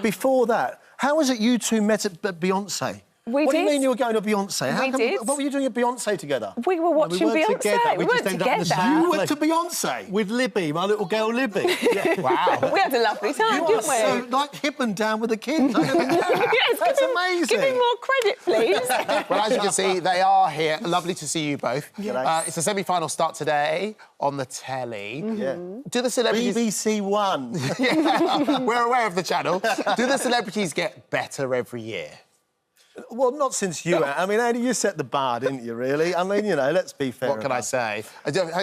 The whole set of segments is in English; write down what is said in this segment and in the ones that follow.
Before that, how was it you two met at Beyonce? What do you mean you were going to Beyonce? What were you doing at Beyonce together? We were watching Beyonce. Together. We weren't together. You went to Beyonce? With Libby, my little girl Libby. Yeah. Wow. We had a lovely time, didn't we? So, like, hip and down with the kids. Yes, that's amazing. Give me more credit, please. Well, as you can see, they are here. Lovely to see you both. It's a semi-final start today on the telly. Do the celebrities... BBC One. Yeah, we're aware of the channel. Do the celebrities get better every year? Well, not since you... I mean, Andy, you set the bar, didn't you, really? I mean, you know, let's be fair. What can I say?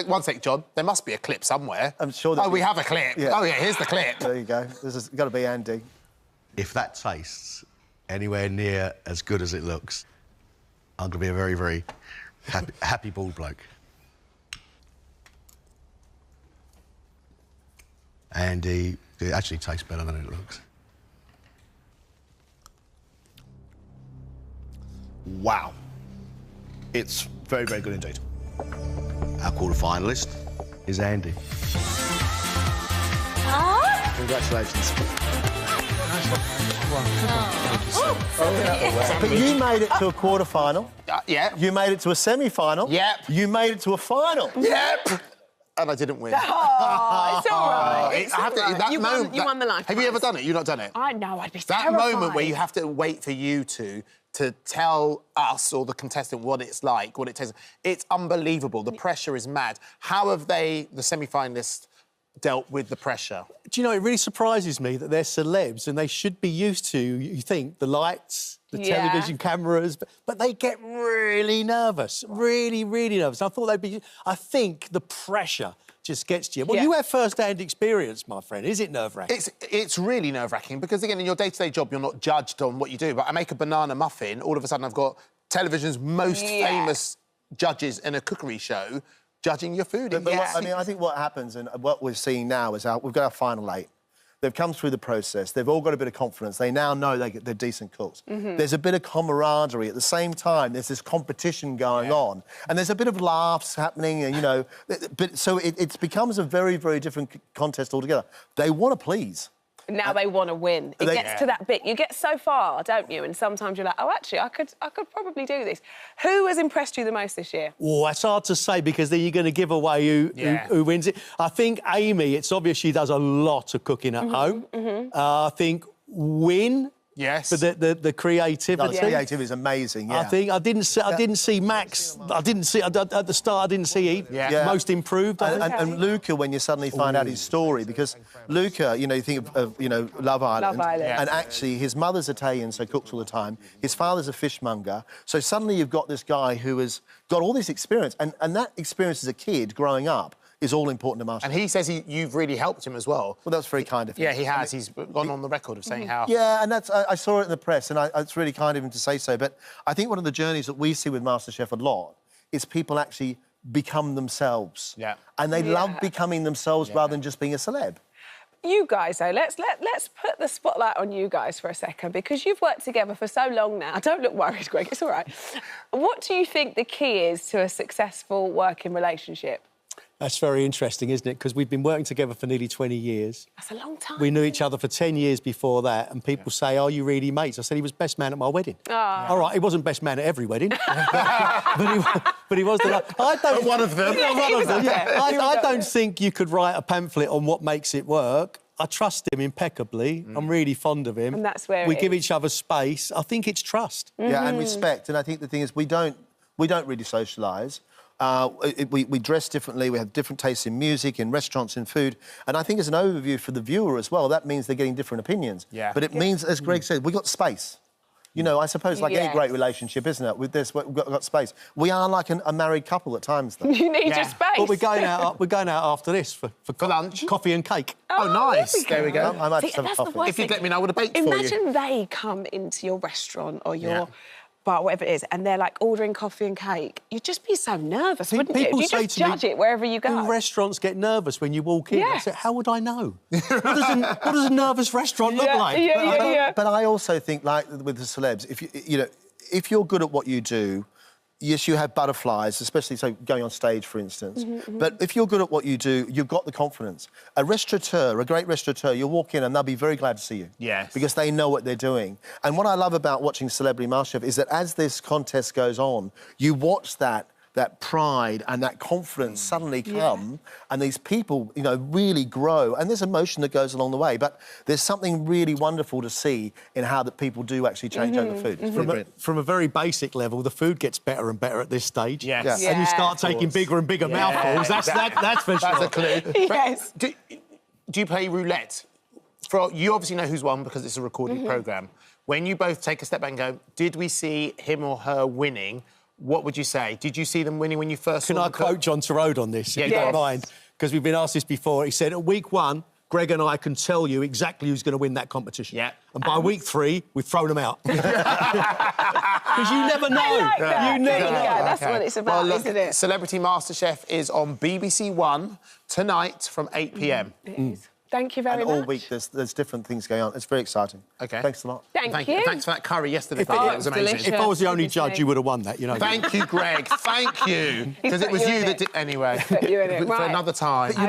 One sec, John. There must be a clip somewhere. I'm sure that... Oh, we have a clip. Yeah. Oh, yeah, here's the clip. There you go. This has got to be Andy. If that tastes anywhere near as good as it looks, I'm going to be a very, very happy bald bloke. Andy, it actually tastes better than it looks. Wow. It's very, very good indeed. Our quarter-finalist is Andy. Congratulations. But you made it to a quarter-final. Yeah. You made it to a semi-final. Yep. You made it to a final. Yep. And I didn't win. Oh, it's all right. It's all right. You won the life Have you ever done it? You've not done it? I know, I'd be That terrified. moment where you have to wait for you to tell us or the contestant what it's like, what it tastes. It's unbelievable. The pressure is mad. How have the semi-finalists, dealt with the pressure? Do you know, it really surprises me that they're celebs and they should be used to, you think, the lights, the television cameras, but they get really nervous, really, really nervous. I thought they'd be... I think the pressure just gets to you. Well, you have first-hand experience, my friend. Is it nerve-wracking? It's really nerve-wracking because, again, in your day-to-day job, you're not judged on what you do. But I make a banana muffin, all of a sudden I've got television's most famous judges in a cookery show judging your food. I mean, I think what happens and what we're seeing now is we've got our final 8. They've come through the process. They've all got a bit of confidence. They now know they're decent cooks. There's a bit of camaraderie. At the same time, there's this competition going on. And there's a bit of laughs happening, and, you know... So it becomes a very, very different contest altogether. They want to please. Now they want to win. It gets to that bit. You get so far, don't you? And sometimes you're like, oh, actually, I could probably do this. Who has impressed you the most this year? Oh, that's hard to say because then you're going to give away who wins it. I think Amy, it's obvious she does a lot of cooking at home. I think Win... Yes. For the creativity. The creativity is amazing, I think I didn't see Max. I didn't see at the start. I didn't see most improved. And Luca, when you suddenly find out his story, because Luca, you know, you think of Love Island, and actually his mother's Italian, so cooks all the time. His father's a fishmonger, so suddenly you've got this guy who has got all this experience, and that experience as a kid growing up is all important to Masterchef. And he says you've really helped him as well. Well, that's very kind of him. Yeah, he has. He's gone on the record of saying how... Yeah, and that's... I saw it in the press, and it's really kind of him to say so, but I think one of the journeys that we see with Masterchef a lot is people actually become themselves. Yeah. And they love becoming themselves rather than just being a celeb. You guys, though, let's put the spotlight on you guys for a second, because you've worked together for so long now. Don't look worried, Greg, it's all right. What do you think the key is to a successful working relationship? That's very interesting, isn't it? Because we've been working together for nearly 20 years. That's a long time. We knew each other for 10 years before that, and people say, are you really mates? I said he was best man at my wedding. Oh. All right, he wasn't best man at every wedding. but he was the... one of them. I don't think you could write a pamphlet on what makes it work. I trust him impeccably. I'm really fond of him. And that's where we give each other space. I think it's trust. Yeah, and respect. And I think the thing is we don't really socialise. We dress differently, we have different tastes in music, in restaurants, in food. And I think as an overview for the viewer as well, that means they're getting different opinions. Yeah. But it means, as Greg said, we've got space. You know, I suppose like any great relationship, isn't it? With this, we've got space. We are like a married couple at times, though. You need your space. But we're going out after this for lunch. Coffee and cake. Oh, nice. There we go. I might have coffee. If you'd let me know, I would have baked for you. Imagine they come into your restaurant or your... bar, whatever it is, and they're, like, ordering coffee and cake. You'd just be so nervous, wouldn't you? You just judge it wherever you go. All restaurants get nervous when you walk in. I said, how would I know? What does a nervous restaurant look like? But I also think, like with the celebs, if you're good at what you do, yes, you have butterflies, especially so going on stage, for instance. But if you're good at what you do, you've got the confidence. A restaurateur, a great restaurateur, you'll walk in and they'll be very glad to see you. Yes. Because they know what they're doing. And what I love about watching Celebrity Masterchef is that as this contest goes on, you watch that pride and that confidence suddenly come, and these people, you know, really grow. And there's emotion that goes along the way, but there's something really wonderful to see in how that people do actually change over food. It's really brilliant. From a very basic level, the food gets better and better at this stage. Yes. Yeah. And you start taking bigger and bigger mouthfuls. That's for sure. That's a clue. Yes. Do you play roulette? You obviously know who's won because it's a recorded programme. When you both take a step back and go, did we see him or her winning? What would you say? Did you see them winning when you first saw them? Can I quote John Torode on this, if you don't mind? Because we've been asked this before. He said, at week 1, Gregg and I can tell you exactly who's going to win that competition. Yeah. And by week 3, we've thrown them out. Because you never know. I like that. You never know. That's what it's about, isn't it? Celebrity Masterchef is on BBC One tonight from 8 p.m. It is. Thank you very And much. all week there's different things going on. It's very exciting. OK. Thanks a lot. Thank you. Thanks for that curry yesterday. If It was amazing. delicious. If I was the only Obviously. judge, you would have won that, you know. Thank you, Greg. Thank you. Because it put was you you in that it. did... Anyway. Put you in it. For Right. another time.